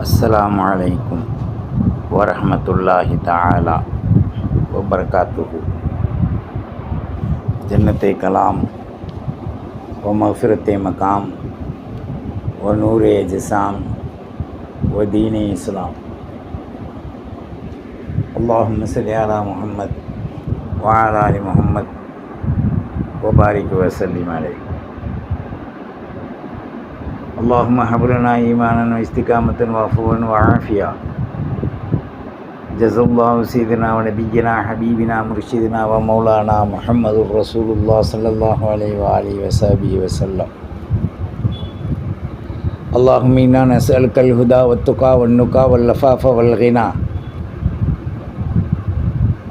அஸ்ஸலாமு அலைக்கும் வரஹ்மத்துல்லாஹி தஆலா வபரகாத்துஹு. ஜன்னத்தே கலாம் வ மஃபிரத்தே மகாம் வ நூரே ஜிசாம் வ தீனே இஸ்லாம். அல்லாஹும்ம ஸல்லி அலா முஹம்மத் வ அலா ஆலி முஹம்மத் வ பாரிக் வ ஸல்லிம் அலைஹி. اللهم هب لنا إيمانا واستقامة وعفوا وعافية. جزا الله سيدنا ونبينا حبيبنا مرشدنا ومولانا محمد رسول الله صلى الله عليه وآله وصحبه وسلم. اللهم إنا نسألك الهدى والتقى والنقى واللفاف والغنى.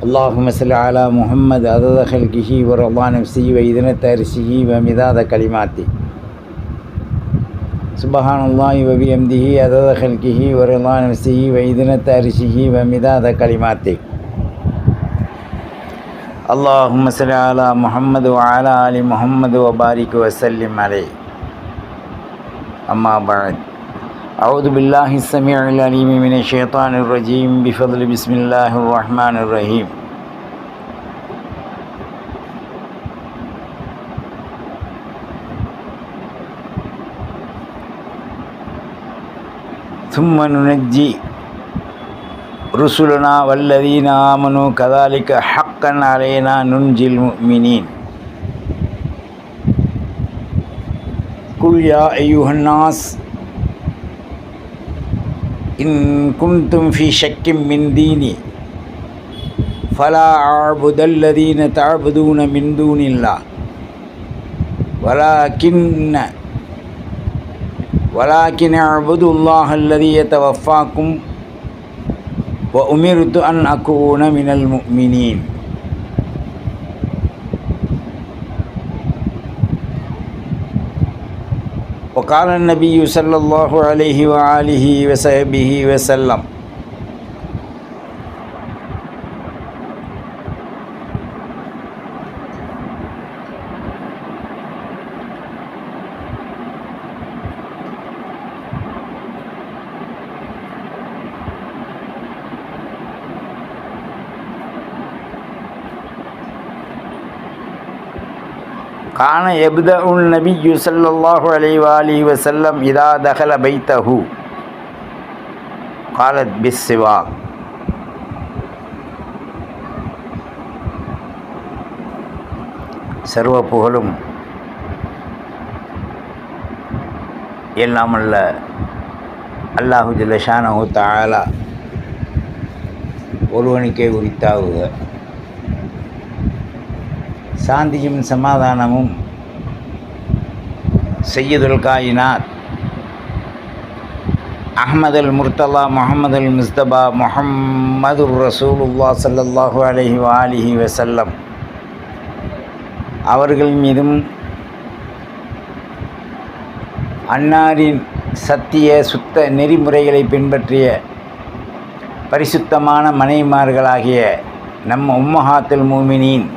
اللهم صل على محمد عدد خلقه ورضا نفسه وإذنة عرشه ومداد كلماته. சுபஹானல்லாஹி வ பிஹம்திஹி அதத ஹல்கிஹி வ ரிதா நஃப்ஸிஹி வ இத்னத அர்ஷிஹி வ மிதாத கலிமாத்திஹி. அல்லாஹும்ம ஸல்லி அலா முஹம்மது வ அலா ஆலி முஹம்மது வ பாரிக் வ ஸல்லிம் அலைஹி. அம்மா பஅத். அஊது பில்லாஹி ஸமீஇல் அலீம் மினஷ் ஷைத்தானிர் ரஜீம். பிஃபத்லி பிஸ்மில்லாஹிர் ரஹ்மானிர் ரஹீம். ثم ننجي رسلنا والذين آمنوا كذلك حقا علينا ننجي المؤمنين. قل يا أيها الناس إن كنتم في شك من ديني فلا أعبد الذين تعبدون من دون الله ولكن اعبدوا الله الذي يتوفاكم وأمرت أن أكون من المؤمنين. وقال النبي صلى الله عليه وآله وصحبه وسلم: كان يبدأ النبي صلى الله عليه وآله وسلم إذا دخل بيته قالت بالسواك. சர்வ புகழும் எல்லாமல்ல அல்லாஹு ஜல்ல ஷானஹு தஆலா ஒருவனுக்கே உரித்தாவுக. சாந்தியும் சமாதானமும் சையதுல் காயினாத் அஹ்மதுல் முர்த்தலா முஹம்மதுல் முஸ்தபா முஹம்மதுர் ரசூலுல்லாஹ் ஸல்லல்லாஹு அலைஹி வஆலிஹி வஸல்லம் அவர்கள் மீதும் அன்னாரின் சத்திய சுத்த நெறிமுறைகளை பின்பற்றிய பரிசுத்தமான மனைவிமார்களாகிய நம் உம்மஹாத்துல் மூமினீன்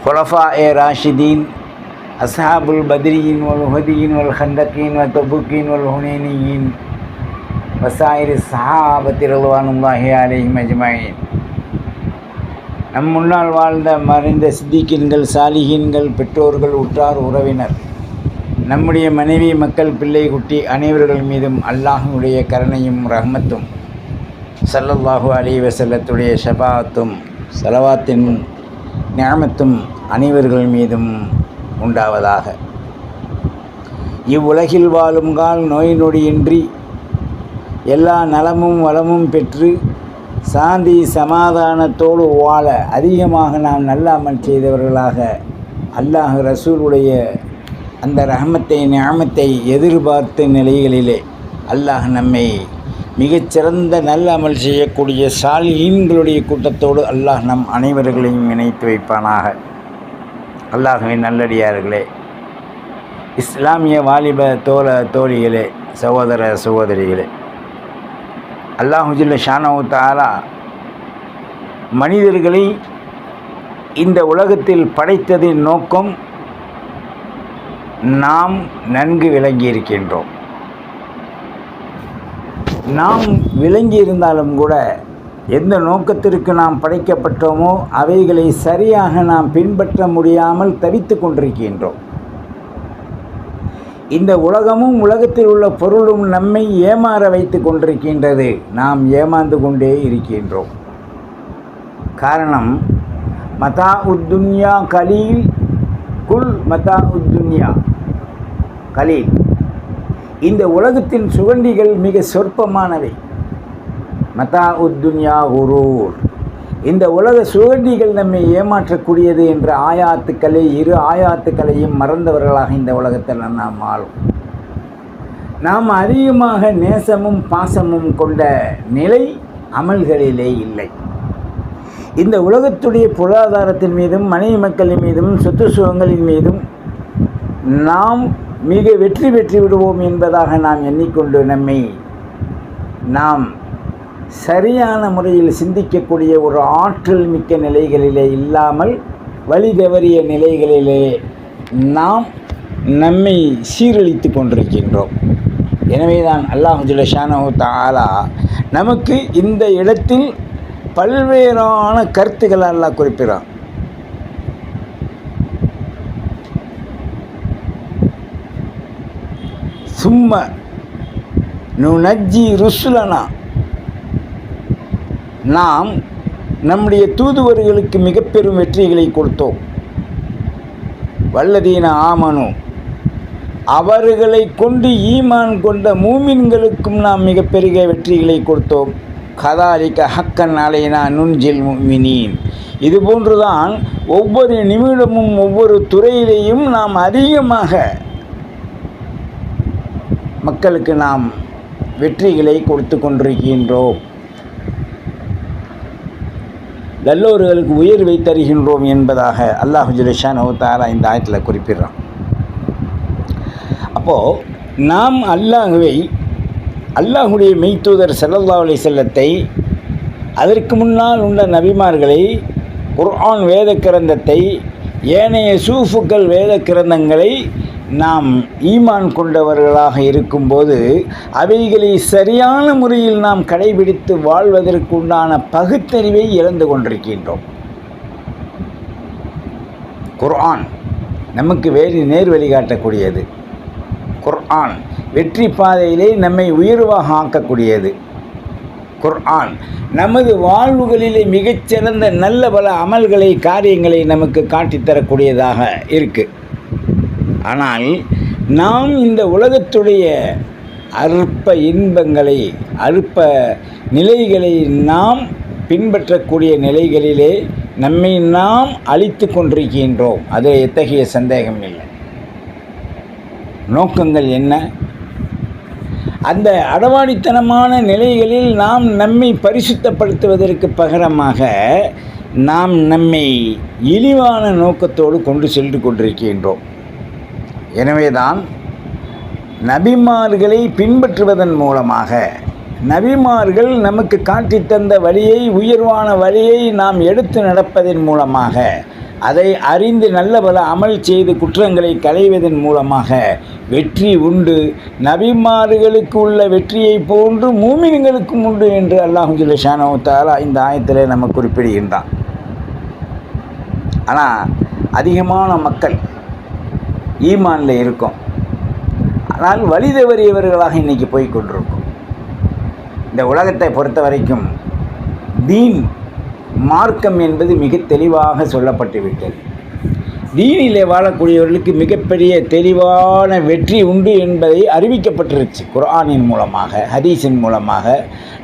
குலஃபாஏ ராஷிதீன் அஸ்ஹாபுல் பத்ரீன் வல் உஹதீன் வல் ஹந்தகீன் வல் தபூக்கீன் வல் ஹுனைனியின் வசாயிரி ஸஹாபத்தி ரிضவானுல்லாஹி அலைஹிம் அஜ்மஈன். நம் முன்னால் வாழ்ந்த மறைந்த சித்திகீன்கள், சாலிஹீன்கள், பெற்றோர்கள், உற்றார், உறவினர், நம்முடைய மனைவி, மக்கள், பிள்ளை, குட்டி அனைவர்கள் மீதும் அல்லாஹ்வுடைய கருணையும் ரஹ்மத்தும் ஸல்லல்லாஹு அலைஹி வஸல்லத்துடைய ஷஃபாஅத்தும் ஸலவாத்தின் நிஅமத்தும் அனைவர்கள் மீதும் உண்டாவதாக. இவ்வுலகில் வாழும் கால் நோய் நொடியின்றி எல்லா நலமும் வளமும் பெற்று சாந்தி சமாதானத்தோடு வாழ அதிகமாக நாம் நல்ல அமல் செய்தவர்களாக அல்லாஹ் ரசூலுடைய அந்த ரஹமத்தை நிஅமத்தை எதிர்பார்த்த நிலைகளிலே அல்லாஹ் நம்மை மிகச்சிறந்த நல்ல அமல் செய்யக்கூடிய சாலிஹீன்களுடைய கூட்டத்தோடு அல்லாஹ் நம் அனைவர்களையும் இணைத்து வைப்பானாக. அல்லாஹ்வின் நல்லடியார்களே, இஸ்லாமிய வாலிப தோழிகளே, சகோதர சகோதரிகளே, அல்லாஹு ஜல்ல ஷானஹு தஆலா மனிதர்களை இந்த உலகத்தில் படைத்ததின் நோக்கம் நாம் நன்கு விளங்கியிருக்கின்றோம். நாம் விளங்கி இருந்தாலும் கூட எந்த நோக்கத்திற்கு நாம் படைக்கப்பட்டோமோ அவைகளை சரியாக நாம் பின்பற்ற முடியாமல் தவித்து கொண்டிருக்கின்றோம். இந்த உலகமும் உலகத்தில் உள்ள பொருளும் நம்மை ஏமாற வைத்து கொண்டிருக்கின்றது. நாம் ஏமாந்து கொண்டே இருக்கின்றோம். காரணம், மதா உத்துன்யா கலீல், குல் மதா உத்துன்யா கலீல். இந்த உலகத்தின் சுகண்டிகள் மிக சொற்பமானவை. மதா உத்துன்யா குரூர். இந்த உலக சுகண்டிகள் நம்மை ஏமாற்றக்கூடியது என்ற ஆயாத்துக்களை, இரு ஆயாத்துக்களையும் மறந்தவர்களாக இந்த உலகத்தில் நாம் ஆளும். நாம் அதிகமாக நேசமும் பாசமும் கொண்ட நிலை அமல்களிலே இல்லை. இந்த உலகத்துடைய பொருளாதாரத்தின் மீதும், மனைவி மக்களின் மீதும், சொத்து சுகங்களின் மீதும் நாம் மிக வெற்றி பெற்று விடுவோம் என்பதாக நாம் எண்ணிக்கொண்டு நாம் சரியான முறையில் சிந்திக்கக்கூடிய ஒரு ஆற்றல் மிக்க நிலைகளிலே இல்லாமல் வழி தவறிய நிலைகளிலே நாம் நம்மை சீரழித்து கொண்டிருக்கின்றோம். எனவே தான் அல்லாஹ் ஜல்ல ஷானஹு தஆலா நமக்கு இந்த இடத்தில் பல்வேறான கருத்துக்களை அல்லாஹ் குறிப்பிடுறான். சும்ம நுனஜ்ஜி ருசுலனா. நாம் நம்முடைய தூதுவர்களுக்கு மிக பெரும் வெற்றிகளை கொடுத்தோம். வல்லதீன ஆமனு, அவர்களை கொண்டு ஈமான் கொண்ட மூமின்களுக்கும் நாம் மிக பெரிய வெற்றிகளை கொடுத்தோம். கதாலிக ஹக்கன் அலைனா நுன்ஜில் முஃமினீன். இதுபோன்றுதான் ஒவ்வொரு நிமிடமும் ஒவ்வொரு துறையிலேயும் நாம் அதிகமாக மக்களுக்கு நாம் வெற்றிகளை கொடுத்து கொண்டிருக்கின்றோம். நல்லோர்களுக்கு உயர்வை தருகின்றோம் என்பதாக அல்லாஹ் ஜல்ல ஷானஹு தஆலா இந்த ஆயத்தில் குறிப்பிடுறான். அப்போது நாம் அல்லாஹுடைய மெய்தூதர் ஸல்லல்லாஹு அலைஹி வஸல்லத்தை, அதற்கு முன்னால் உள்ள நபிமார்களை, குர்ஆன் வேத கிரந்தத்தை, ஏனைய சூஃபுக்கள் வேத கிரந்தங்களை நாம் ஈமான் கொண்டவர்களாக இருக்கும்போது அவைகளை சரியான முறையில் நாம் கடைபிடித்து வாழ்வதற்குண்டான பகுத்தறிவை இழந்து கொண்டிருக்கின்றோம். குர்ஆன் நமக்கு வேறு நேர் வழிகாட்டக்கூடியது. குர்ஆன் வெற்றி பாதையிலே நம்மை உயர்வாக ஆக்கக்கூடியது. குர்ஆன் நமது வாழ்வுகளிலே மிகச்சிறந்த நல்ல பல அமல்களை, காரியங்களை நமக்கு காட்டித்தரக்கூடியதாக இருக்குது. ஆனால் நாம் இந்த உலகத்துடைய அற்ப இன்பங்களை, அற்ப நிலைகளை நாம் பின்பற்றக்கூடிய நிலைகளிலே நம்மை நாம் அழித்து கொண்டிருக்கின்றோம். அது எத்தகைய சந்தேகம் இல்லை. நோக்கங்கள் என்ன? அந்த அடவாடித்தனமான நிலைகளில் நாம் நம்மை பரிசுத்தப்படுத்துவதற்கு பகரமாக நாம் நம்மை இழிவான நோக்கத்தோடு கொண்டு சென்று கொண்டிருக்கின்றோம். எனவேதான் நபிமார்களை பின்பற்றுவதன் மூலமாக, நபிமார்கள் நமக்கு காட்டித்தந்த வழியை, உயர்வான வழியை நாம் எடுத்து நடப்பதன் மூலமாக, அதை அறிந்து நல்ல பல அமல் செய்து குற்றங்களை களைவதன் மூலமாக வெற்றி உண்டு. நபிமார்களுக்கு உள்ள வெற்றியை போன்று மூமின்களுக்கும் உண்டு என்று அல்லாஹ் ஜல்ல ஷானஹு தஆலா இந்த ஆயத்திலே நம்ம குறிப்பிடுகின்றான். ஆனால் அதிகமான மக்கள் ஈமானில் இருக்கும், ஆனால் வழி தவறியவர்களாக இன்றைக்கி போய் கொண்டிருக்கும். இந்த உலகத்தை பொறுத்த வரைக்கும் தீன், மார்க்கம் என்பது மிக தெளிவாக சொல்லப்பட்டுவிட்டது. தீனிலே வாழக்கூடியவர்களுக்கு மிகப்பெரிய தெளிவான வெற்றி உண்டு என்பதை அறிவிக்கப்பட்டிருச்சு. குர்ஆனின் மூலமாக, ஹதீஸின் மூலமாக,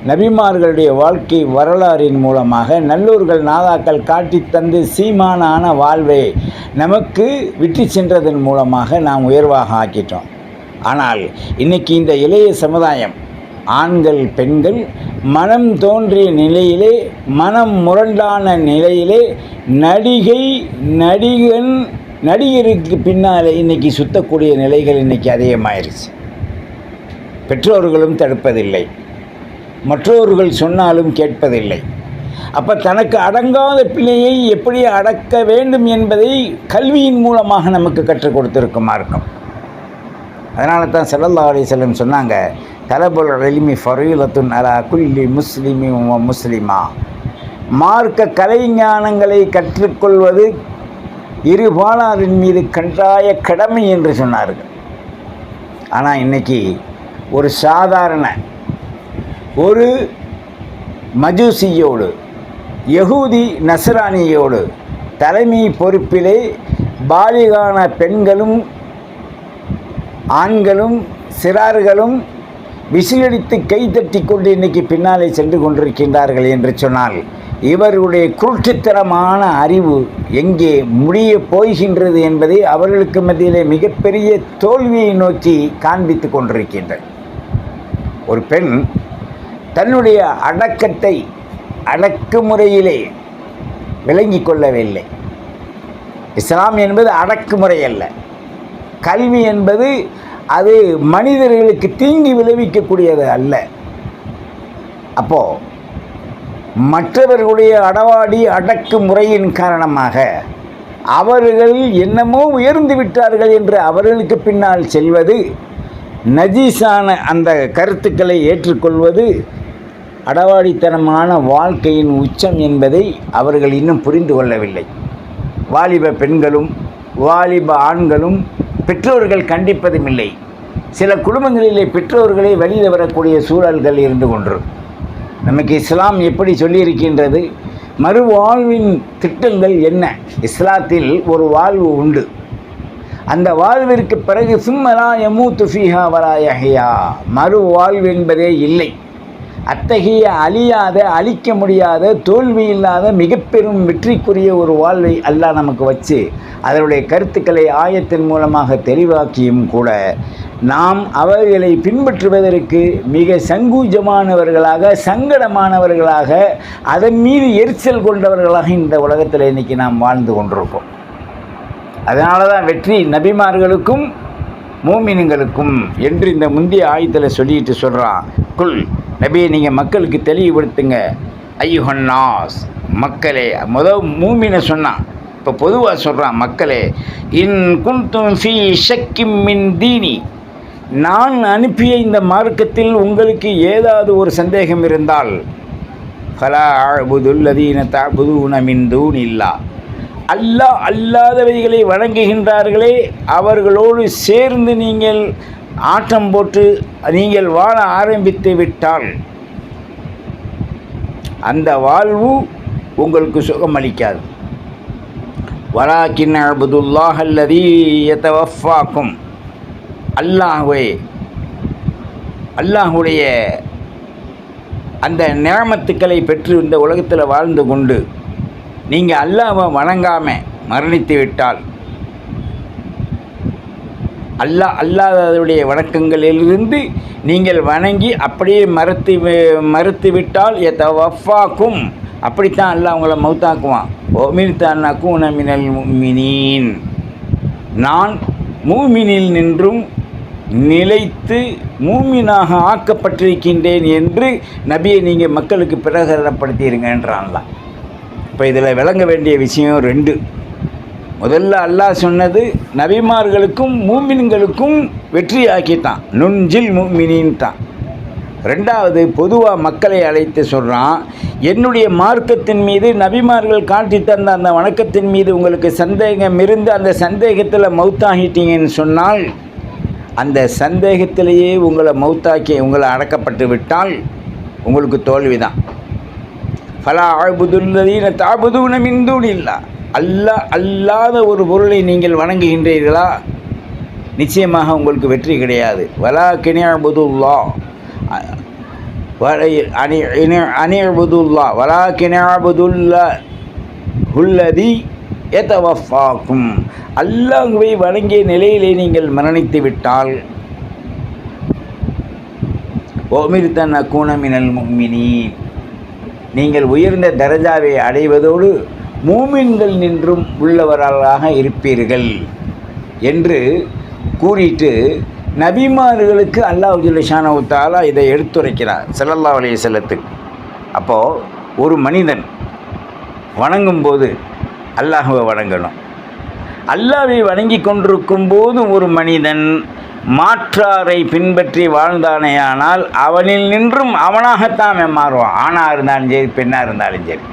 நபிமார்களுடைய வாழ்க்கை வரலாறின் மூலமாக, நல்லோர்கள் நாதாக்கள் காட்டி தந்து சீமானான வாழ்வை நமக்கு விட்டு சென்றதன் மூலமாக நாம் உயர்வாக ஆக்கிட்டோம். ஆனால் இன்றைக்கி இந்த இளைய சமுதாயம், ஆண்கள் பெண்கள் மனம் தோன்றிய நிலையிலே, மனம் முரண்டான நிலையிலே நடிகருக்கு பின்னாலே இன்றைக்கி சுத்தக்கூடிய நிலைகள் இன்றைக்கி அதிகமாயிருச்சு. பெற்றோர்களும் தடுப்பதில்லை, மற்றவர்கள் சொன்னாலும் கேட்பதில்லை. அப்போ தனக்கு அடங்காத பிள்ளையை எப்படி அடக்க வேண்டும் என்பதை கல்வியின் மூலமாக நமக்கு கற்றுக் கொடுத்திருக்கும் மார்க்கம். அதனால தான் ஸல்லல்லாஹு அலைஹி வஸல்லம் சொன்னாங்க, தலபுல் இல்மி ஃபரீலத்துன் அலா குல்லி முஸ்லிமி வ முஸ்லிமா. மார்க்க கலைஞானங்களை கற்றுக்கொள்வது இருபாலாரின் மீது கட்டாய கடமை என்று சொன்னார்கள். ஆனால் இன்னைக்கு ஒரு சாதாரண ஒரு மஜூசியோடு யகூதி நஸ்ரானியோடு தலைமை பொறுப்பிலே பாலிகான பெண்களும் ஆண்களும் சிறார்களும் விசிலடித்து கைதட்டி கொண்டு இன்றைக்கி பின்னாலே சென்று கொண்டிருக்கின்றார்கள் என்று சொன்னால் இவர்களுடைய குருட்டுத்தனமான அறிவு எங்கே முடிய போகின்றது என்பதை அவர்களுக்கு மத்தியிலே மிகப்பெரிய தோல்வியை நோக்கி காண்பித்து கொண்டிருக்கின்றனர். ஒரு பெண் தன்னுடைய அடக்கத்தை அடக்குமுறையிலே விளங்கி கொள்ளவில்லை. இஸ்லாம் என்பது அடக்குமுறை அல்ல. கல்வி என்பது அது மனிதர்களுக்கு தீங்கி விளைவிக்கக்கூடியது அல்ல. அப்போது மற்றவர்களுடைய அடவாடி அடக்குமுறையின் காரணமாக அவர்கள் என்னமோ உயர்ந்து விட்டார்கள் என்று அவர்களுக்கு பின்னால் செல்வது, நஜீஸான அந்த கருத்துக்களை ஏற்றுக்கொள்வது அடவாடித்தனமான வாழ்க்கையின் உச்சம் என்பதை அவர்கள் இன்னும் புரிந்து கொள்ளவில்லை. வாலிப பெண்களும் வாலிப ஆண்களும் பெற்றோர்கள் கண்டிப்பதும் இல்லை. சில குடும்பங்களிலே பெற்றோர்களே வெளியில் வரக்கூடிய சூழல்கள் இருந்து கொண்டிருக்கும். நமக்கு இஸ்லாம் எப்படி சொல்லியிருக்கின்றது? மறுவாழ்வின் திட்டங்கள் என்ன? இஸ்லாத்தில் ஒரு வாழ்வு உண்டு. அந்த வாழ்விற்கு பிறகு சும்மலா யமூத்து ஃபீஹா வலா யஹ்யா, மறுவாழ்வு என்பதே இல்லை. அத்தகைய அழியாத, அழிக்க முடியாத, தோல்வி இல்லாத மிகப்பெரும் வெற்றிக்குரிய ஒரு வாழ்வை அல்லாஹ் நமக்கு வச்சு அதனுடைய கருத்துக்களை ஆயத்தின் மூலமாக தெளிவாக்கியும் கூட நாம் அவர்களை பின்பற்றுவதற்கு மிக சங்கூஜமானவர்களாக, சங்கடமானவர்களாக, அதன் மீது எரிச்சல் கொண்டவர்களாக இந்த உலகத்தில் இன்றைக்கி நாம் வாழ்ந்து கொண்டிருக்கோம். அதனால தான் வெற்றி நபிமார்களுக்கும் மூமின்களுக்கும் என்று இந்த முந்தைய ஆயத்தில் சொல்லிட்டு சொல்கிறான். குல் நபியை நீங்கள் மக்களுக்கு தெளிவுபடுத்துங்க. ஐயுஹன்னாஸ், மக்களே. மூமினை சொன்னான், இப்போ பொதுவாக சொல்கிறான், மக்களே. இன் குன்தும் ஃபீ ஷக்கிம் மின் தீனி, நான் அனுப்பிய இந்த மார்க்கத்தில் உங்களுக்கு ஏதாவது ஒரு சந்தேகம் இருந்தால், ஃபலா அஅ்புதுல்லதீன தஅ்புதூன மின் தூனில்லாஹ், அல்லாஹ் அல்லாதவைகளை வணங்குகின்றார்களே அவர்களோடு சேர்ந்து நீங்கள் ஆட்டம் போட்டு நீங்கள் வாழ ஆரம்பித்து விட்டால் அந்த வாழ்வு உங்களுக்கு சுகமளிக்காது. வலாக்கின் அஅ்புதுல்லாஹ் அல்லதீ யதவஃபாக்கும், அல்லாஹுடைய அந்த நிஅமத்துக்களை பெற்று இந்த உலகத்தில் வாழ்ந்து கொண்டு நீங்கள் அல்லாஹ்வை வணங்காமல் மரணித்து விட்டால், அல்லாதவருடைய வணக்கங்களிலிருந்து நீங்கள் வணங்கி அப்படியே மறுத்து விட்டால் யதவஃபாக்கும், அப்படித்தான் அல்லாஹ் உங்களை மௌத்தாக்குவான். ஒமிர்தானாக்கும் மினல் முஃமினீன், நான் மூமினில் நின்றும் நிலைத்து மூமினாக ஆக்கப்பட்டிருக்கின்றேன் என்று நபியை நீங்கள் மக்களுக்கு பிரகடனப்படுத்தியிருங்கன்றான்லாம். இப்போ இதில் விளங்க வேண்டிய விஷயம் ரெண்டு. முதல்ல அல்லாஹ் சொன்னது நபிமார்களுக்கும் மூமின்களுக்கும் வெற்றி ஆக்கிட்டான், நுஞ்சில் மூமினின் தான். ரெண்டாவது பொதுவாக மக்களை அழைத்து சொல்கிறான், என்னுடைய மார்க்கத்தின் மீது நபிமார்கள் காட்டி தந்த அந்த வணக்கத்தின் மீது உங்களுக்கு சந்தேகம் இருந்து அந்த சந்தேகத்தில் மௌத்தாகிட்டீங்கன்னு சொன்னால், அந்த சந்தேகத்திலேயே உங்களை அடக்கப்பட்டு விட்டால் உங்களுக்கு தோல்வி தான். ஃபலா அஅ்புதுல்லதீன தஅ்புதூன மின் தூனில்லாஹ், அல்லாத ஒரு பொருளை நீங்கள் வணங்குகின்றீர்களா, நிச்சயமாக உங்களுக்கு வெற்றி கிடையாது. வலாக்கின் அஅ்புதுல்லாஹ் அனிஅ்புதுல்லாஹ் வலாக்கின் அஅ்புதுல்லஹுல்லதீ யதவஃபாக்கும், அல்லாஹ்வை வணங்கிய நிலையிலே நீங்கள் மரணித்து விட்டால் ஒமிர்தன் அக்கூன மினல் முஃமினீன், நீங்கள் உயர்ந்த தரஜாவை அடைவதோடு மூமின்கள் நின்றும் உள்ளவர்களாக இருப்பீர்கள் என்று கூறிட்டு நபிமார்களுக்கு அல்லாஹ் ஜல்ல ஷானஹு தஆலா இதை எடுத்துரைக்கிறார் ஸல்லல்லாஹு அலைஹி வஸல்லத்துக்கு. அப்போது ஒரு மனிதன் வணங்கும்போது அல்லாஹ்வை வணங்கணும். அல்லாஹ்வை வணங்கி கொண்டிருக்கும் போது ஒரு மனிதன் மாற்றாரை பின்பற்றி வாழ்ந்தானேயானால் அவனில் நின்றும் அவனாகத்தான் மாறுவான். ஆணாக இருந்தாலும் சரி, பெண்ணாக இருந்தாலும் சரி.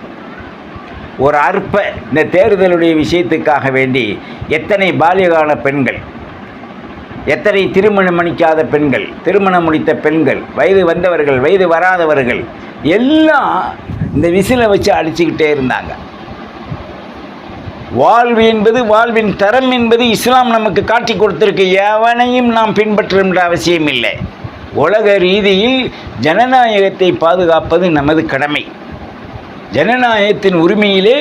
ஒரு அற்ப இந்த தேர்தலுடைய விஷயத்துக்காக வேண்டி எத்தனை பாலியகால பெண்கள், எத்தனை திருமணம் முடிக்காத பெண்கள், திருமணம் முடித்த பெண்கள், வயது வந்தவர்கள், வயது வராதவர்கள் எல்லாம் இந்த விசிலை வச்சு அடிச்சுக்கிட்டே இருந்தாங்க. வாழ்வு என்பது, வாழ்வின் தரம் என்பது இஸ்லாம் நமக்கு காட்டி கொடுத்திருக்கு. எவனையும் நாம் பின்பற்ற என்ற அவசியம் இல்லை. உலக ரீதியில் ஜனநாயகத்தை பாதுகாப்பது நமது கடமை. ஜனநாயகத்தின் உரிமையிலே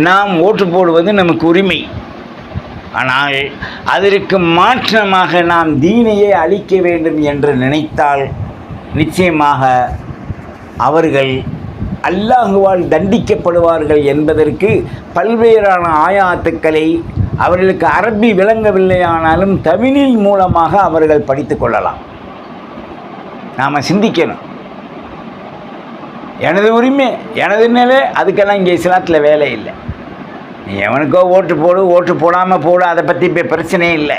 நாம் ஓட்டு போடுவது நமக்கு உரிமை. ஆனால் அதற்கு மாற்றமாக நாம் தீனையை அழிக்க வேண்டும் என்று நினைத்தால் நிச்சயமாக அவர்கள் அல்லாஹுவால் தண்டிக்கப்படுவார்கள் என்பதற்கு பல்வேறான ஆயாத்துக்களை அவர்களுக்கு அரபி விளங்கவில்லையானாலும் தமிழின் மூலமாக அவர்கள் படித்து கொள்ளலாம். நாம் சிந்திக்கணும். எனது உரிமை, எனது நிலை, அதுக்கெல்லாம் இங்கே இஸ்லாத்தில் வேலை இல்லை. நீ எவனுக்கோ ஓட்டு போடு, ஓட்டு போடாமல் போடு, அதை பற்றி இப்போ பிரச்சனை இல்லை.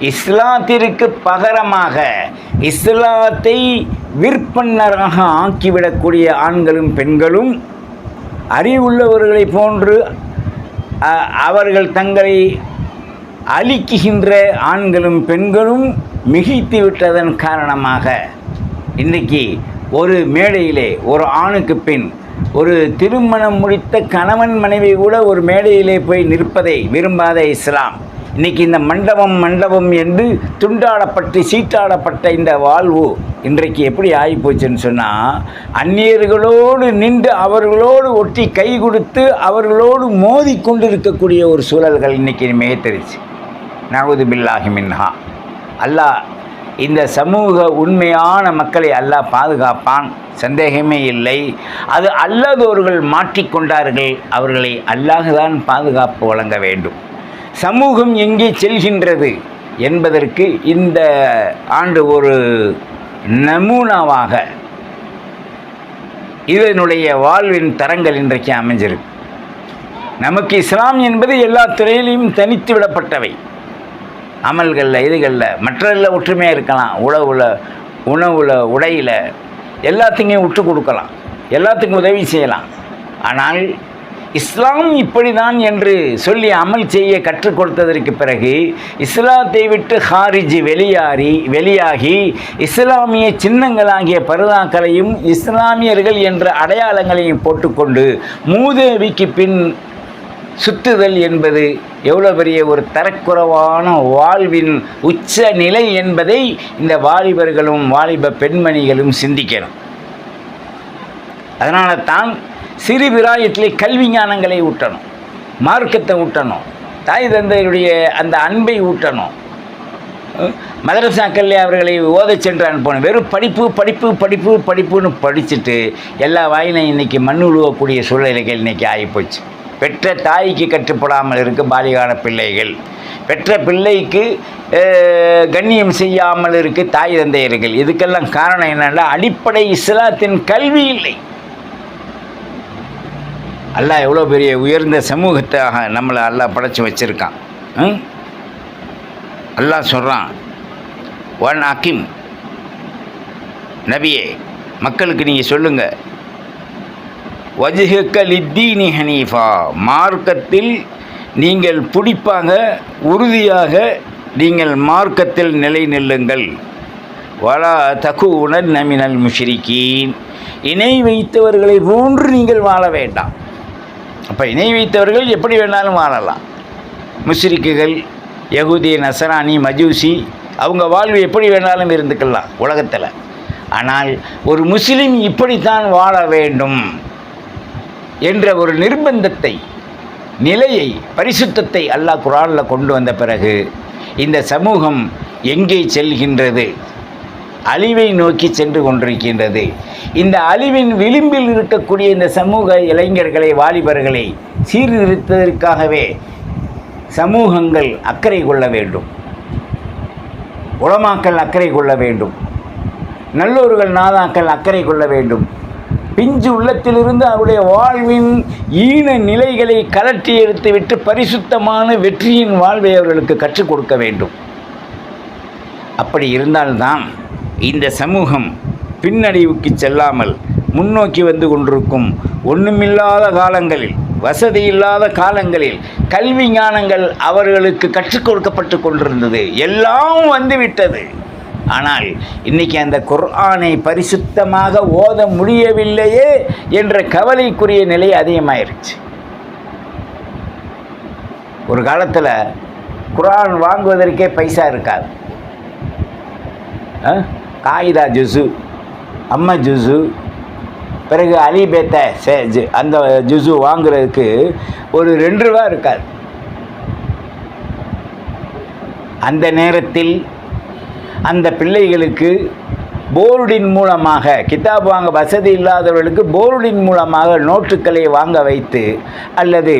இஸ்லாத்திற்கு பகரமாக இஸ்லாத்தை விற்பனராக ஆக்கிவிடக்கூடிய ஆண்களும் பெண்களும் அறிவுள்ளவர்களை போன்று அவர்கள் தங்களை அழிக்குகின்ற ஆண்களும் பெண்களும் மிகைத்து விட்டதன் காரணமாக இன்றைக்கி ஒரு மேடையிலே ஒரு ஆணுக்கு பின் ஒரு திருமணம் முடித்த கணவன் மனைவி கூட ஒரு மேடையிலே போய் நிற்பதை விரும்பாத இஸ்லாம் இன்றைக்கி இந்த மண்டபம் என்று துண்டாடப்பட்டு சீட்டாடப்பட்ட இந்த வாழ்வு இன்றைக்கு எப்படி ஆகிப்போச்சுன்னு சொன்னால், அந்நியர்களோடு நின்று அவர்களோடு ஒட்டி கை கொடுத்து அவர்களோடு மோதி கொண்டு இருக்கக்கூடிய ஒரு சூழல்கள் இன்றைக்கி மிகைத்தரிச்சு. நவுது பில்லாஹி மின்ஹா. அல்லாஹ் இந்த சமூக உண்மையான மக்களை அல்லாஹ் பாதுகாப்பான், சந்தேகமே இல்லை. அது அல்லாதவர்கள் மாற்றிக்கொண்டார்கள், அவர்களை அல்லாஹ் தான் பாதுகாப்பு வழங்க வேண்டும். சமூகம் எங்கே செல்கின்றது என்பதற்கு இந்த ஆண்டு ஒரு நமூனாவாக இதனுடைய வாழ்வின் தரங்கள் இன்றைக்கு அமைஞ்சிருக்கு. நமக்கு இஸ்லாம் என்பது எல்லா துறையிலையும் தனித்து விடப்பட்டவை. அமல்களில், இதுகளில், மற்றதில் ஒற்றுமையாக இருக்கலாம். உணவில், உடையில் எல்லாத்தையும் விட்டு கொடுக்கலாம், எல்லாத்துக்கும் உதவி செய்யலாம். ஆனால் இஸ்லாம் இப்படி தான் என்று சொல்லி அமல் செய்ய கற்றுக் கொடுத்ததற்கு பிறகு இஸ்லாத்தை விட்டு ஹாரிஜி வெளியாகி இஸ்லாமிய சின்னங்களாகிய பருதாக்களையும் இஸ்லாமியர்கள் என்ற அடையாளங்களையும் போட்டுக்கொண்டு மூதேவிக்கு பின் சுத்துதல் என்பது எவ்வளோ பெரிய ஒரு தரக்குறைவான வாழ்வின் உச்ச நிலை என்பதை இந்த வாலிபர்களும் வாலிப பெண்மணிகளும் சிந்திக்கணும். அதனால தான் சிறு பிராயத்திலே கல்வி ஞானங்களை ஊட்டணும், மார்க்கத்தை ஊட்டணும், தாய் தந்தையுடைய அந்த அன்பை ஊட்டணும். மதரசாக்களிலே அவர்களை ஓதச் சென்று அனுப்பணும். வெறும் படிப்புன்னு படிச்சுட்டு எல்லா வாயிலையும் இன்றைக்கி மண் உழுவக்கூடிய சூழ்நிலைகள் இன்றைக்கி ஆகிப்போச்சு. பெற்ற தாய்க்கு கட்டுப்படாமல் இருக்க பாலிகான பிள்ளைகள், பெற்ற பிள்ளைக்கு கண்ணியம் செய்யாமல் இருக்க தாய் தந்தையர்கள். இதுக்கெல்லாம் காரணம் என்னென்னா, அடிப்படை இஸ்லாத்தின் கல்வி இல்லை. அல்லாஹ் எவ்வளோ பெரிய உயர்ந்த சமூகத்தாக நம்மளை அல்லாஹ் படைச்சி வச்சுருக்கான். அல்லாஹ் சொல்கிறான், ஒன் அகிம், நபியே மக்களுக்கு நீங்கள் சொல்லுங்கள், வஜ்ஹக லித்தீனி ஹனீஃபா, மார்க்கத்தில் நீங்கள் பிடிப்பாக உறுதியாக நீங்கள் மார்க்கத்தில் நிலை நில்லுங்கள். வலா தகுனன் மினல் முஷ்ரிகீன், இணை வைத்தவர்களை போன்று நீங்கள் வாழ வேண்டாம். அப்போ இணை வைத்தவர்கள் எப்படி வேணாலும் வாழலாம். முஷ்ரிக்குகள், யகூதி, நசரானி, மஜூசி, அவங்க வாழ்வு எப்படி வேணாலும் இருந்துக்கலாம் உலகத்தில். ஆனால் ஒரு முஸ்லீம் இப்படித்தான் வாழ வேண்டும் என்ற ஒரு நிர்பந்தத்தை, நிலையை, பரிசுத்தத்தை அல்லாஹ் குர்ஆனில் கொண்டு வந்த பிறகு இந்த சமூகம் எங்கே செல்கின்றது? அழிவை நோக்கி சென்று கொண்டிருக்கின்றது. இந்த அழிவின் விளிம்பில் இருக்கக்கூடிய இந்த சமூக இளைஞர்களை, வாலிபர்களை சீர்திருத்ததற்காகவே சமூகங்கள் அக்கறை கொள்ள வேண்டும், உலமாக்கள் அக்கறை கொள்ள வேண்டும், நல்லோர்கள் நாதாக்கள் அக்கறை கொள்ள வேண்டும். பிஞ்சு உள்ளத்திலிருந்து அவருடைய வாழ்வின் ஈன நிலைகளை கலட்டி எடுத்துவிட்டு பரிசுத்தமான வெற்றியின் வாழ்வை அவர்களுக்கு கற்றுக் கொடுக்க வேண்டும். அப்படி இருந்தால்தான் இந்த சமூகம் பின்னடைவுக்கு செல்லாமல் முன்னோக்கி வந்து கொண்டிருக்கும். ஒன்றுமில்லாத காலங்களில், வசதி இல்லாத காலங்களில் கல்வி ஞானங்கள் அவர்களுக்கு கற்றுக் கொடுக்கப்பட்டு கொண்டிருந்தது. எல்லாம் வந்துவிட்டது. ஆனால் இன்றைக்கி அந்த குர்ஆனை பரிசுத்தமாக ஓத முடியவில்லையே என்ற கவலைக்குரிய நிலை அதிகமாயிருச்சு. ஒரு காலத்தில் குர்ஆன் வாங்குவதற்கே பைசா இருக்காது. காயிதா ஜுசு, அம்மா ஜுசு, பிறகு அலிபேத்த அந்த ஜுசு வாங்குறதுக்கு ஒரு 2 ரூபா இருக்காது. அந்த நேரத்தில் அந்த பிள்ளைகளுக்கு போர்டின் மூலமாக கிதாப் வாங்க வசதி இல்லாதவர்களுக்கு போர்டின் மூலமாக நோட்டுக்களை வாங்க வைத்து அல்லது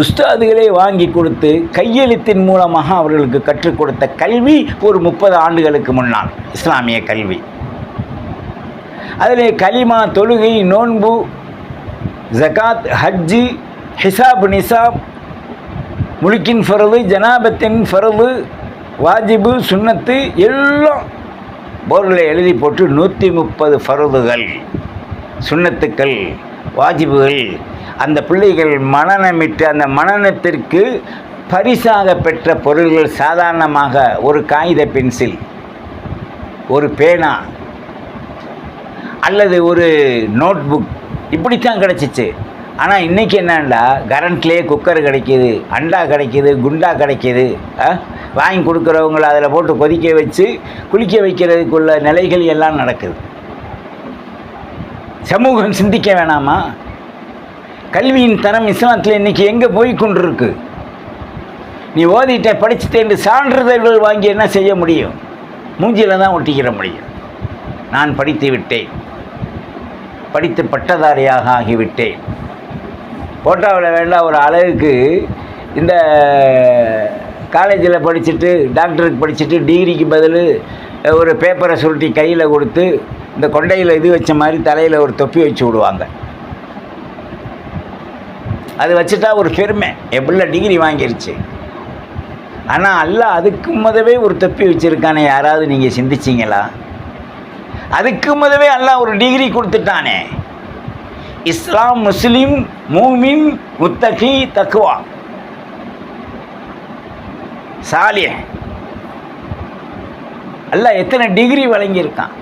உஸ்தாதுகளை வாங்கி கொடுத்து கையெழுத்தின் மூலமாக அவர்களுக்கு கற்றுக் கொடுத்த கல்வி ஒரு 30 ஆண்டுகளுக்கு முன்னால் இஸ்லாமிய கல்வி. அதில் கலிமா, தொழுகை, நோன்பு, ஜகாத், ஹஜ்ஜு, ஹிசாப், நிசாப், முழுக்கின் ஃபரது, ஜனாபத்தின் ஃபரது, வாஜிபு, சுன்னத்து எல்லாம் போர்டில் எழுதி போட்டு 130 ஃபரதுகள், சுன்னத்துக்கள், வாஜிபுகள் அந்த பிள்ளைகள் மனநமிட்டு அந்த மனநத்திற்கு பரிசாக பெற்ற பொருள்கள் சாதாரணமாக ஒரு காகித பென்சில், ஒரு பேனா அல்லது ஒரு நோட்புக் இப்படித்தான் கிடச்சிச்சு. ஆனால் இன்றைக்கி என்னன்னா கரண்ட்லேயே குக்கர் கிடைக்கிது, அண்டா கிடைக்கிது, குண்டா கிடைக்கிது. வாங்கி கொடுக்குறவங்கள அதில் போட்டு கொதிக்க வச்சு குளிக்க வைக்கிறதுக்குள்ள நிலைகள் எல்லாம் நடக்குது. சமூகம் சிந்திக்க வேணாமா? கல்வியின் தரம் இஸ்லாத்தில் இன்றைக்கி எங்கே போய் கொண்டிருக்கு? நீ ஓதிட்ட படிச்சுட்டேன் சான்றிதழ்கள் வாங்கி என்ன செய்ய முடியும்? மூஞ்சியில் தான் ஒட்டிக்கிற முடியும். நான் படித்து விட்டேன், படித்து பட்டதாரியாக ஆகிவிட்டேன். போட்டாவில் வேண்டாம் ஒரு அழகுக்கு இந்த காலேஜில் படிச்சுட்டு டாக்டருக்கு படிச்சுட்டு டிகிரிக்கு பதில் ஒரு பேப்பரை சுருட்டி கையில் கொடுத்து இந்த கொண்டையில் இது வச்ச மாதிரி தலையில் ஒரு தொப்பி வச்சு விடுவாங்க. அது வச்சுட்டா ஒரு பெருமை, எப்படில டிகிரி வாங்கிருச்சு. ஆனால் அல்லாஹ் அதுக்கு முதவே ஒரு தொப்பி வச்சுருக்கானே, யாராவது நீங்கள் சிந்திச்சிங்களா? அதுக்கு முதவே அல்லாஹ் ஒரு டிகிரி கொடுத்துட்டானே. இஸ்லாம், முஸ்லீம், மூமின், முத்தகி, தக்குவா, சாலிஹ். அல்லாஹ் எத்தனை டிகிரி வழங்கியிருக்கான்.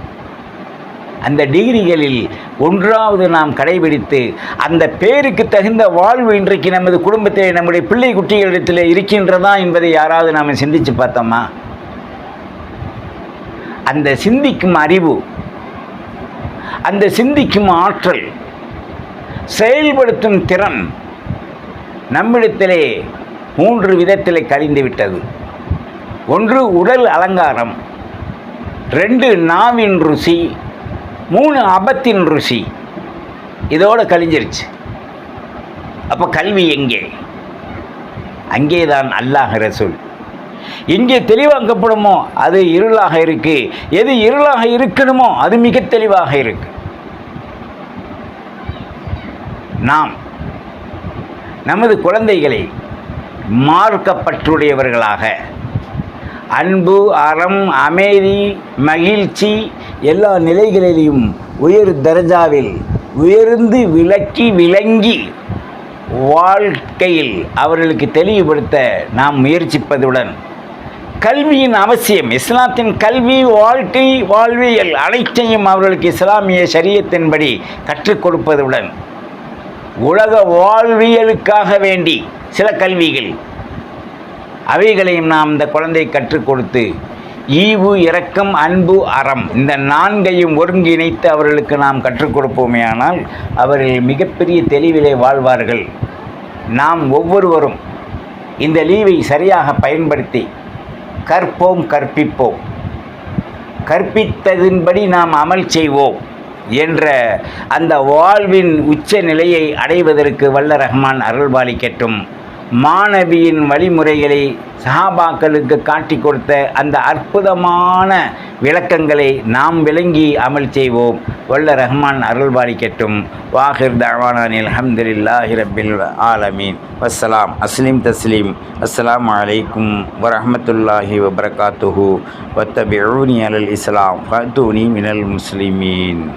அந்த டிகிரிகளில் ஒன்றாவது நாம் கடைபிடித்து அந்த பேருக்கு தகுந்த வாழ்வு இன்றைக்கு நமது குடும்பத்தில் நம்முடைய பிள்ளை குட்டிகளிடத்தில் இருக்கின்றதா என்பதை யாராவது நாம் சிந்தித்து பார்த்தோமா? அந்த சிந்திக்கும் அறிவு, அந்த சிந்திக்கும் ஆற்றல், செயல்படுத்தும் திறன் நம்மிடத்திலே 3 விதத்திலே கழிந்து விட்டது. 1 உடல் அலங்காரம், 2 நாவின் ருசி, 3 அபத்தின் ருசி. இதோடு கழிஞ்சிருச்சு. அப்போ கல்வி எங்கே? அங்கேதான் அல்லாஹ் ரசூல். எங்கே தெளிவாக்கப்படுமோ அது இருளாக இருக்கு, எது இருளாக இருக்கணுமோ அது மிக தெளிவாக இருக்கு. நாம் நமது குழந்தைகளை மார்க்கப்பற்றுடையவர்களாக, அன்பு, அறம், அமைதி, மகிழ்ச்சி எல்லா நிலைகளிலும் உயர் தரஜாவில் உயர்ந்து விளங்கி வாழ்க்கையில் அவர்களுக்கு தெளிவுபடுத்த நாம் முயற்சிப்பதுடன் கல்வியின் அவசியம், இஸ்லாத்தின் கல்வி, வாழ்க்கை, வாழ்வியல் அனைத்தையும் அவர்களுக்கு இஸ்லாமிய ஷரியத்தின்படி கற்றுக் கொடுப்பதுடன் உலக வாழ்வியலுக்காக வேண்டி சில கல்விகள் அவைகளையும் நாம் இந்த குழந்தை கற்றுக் கொடுத்து ஈவு, இரக்கம், அன்பு, அறம் இந்த 4ஐயும் ஒருங்கிணைத்து அவர்களுக்கு நாம் கற்றுக் கொடுப்போமே ஆனால் அவர்கள் மிகப்பெரிய தெளிவிலே வாழ்வார்கள். நாம் ஒவ்வொருவரும் இந்த லீவை சரியாக பயன்படுத்தி கற்போம், கற்பிப்போம், கற்பித்ததின்படி நாம் அமல் செய்வோம் என்ற அந்த வாழ்வின் உச்ச நிலையை அடைவதற்கு வல்ல ரஹ்மான் அருள்பாலிக்கட்டும். மாநபியின் வழிமுறைகளை சஹாபாக்களுக்கு காட்டி கொடுத்த அந்த அற்புதமான விளக்கங்களை நாம் விளங்கி அமல் செய்வோம். வல்ல ரஹ்மான் அருள்பாலிக்கட்டும். வாஹிர் தஅவானானில் அல்ஹம்துலில்லாஹி ரப்பில் ஆலமீன். வஸ்ஸலாம். அஸ்லிம் தஸ்லீம். அஸ்ஸலாமு அலைக்கும் வரஹ்மத்துல்லாஹி வபரகாத்துஹு. வத்தபிஊனி அலல் இஸ்லாம் ஃபஅத்தூனி மினல் முஸ்லிமீன்.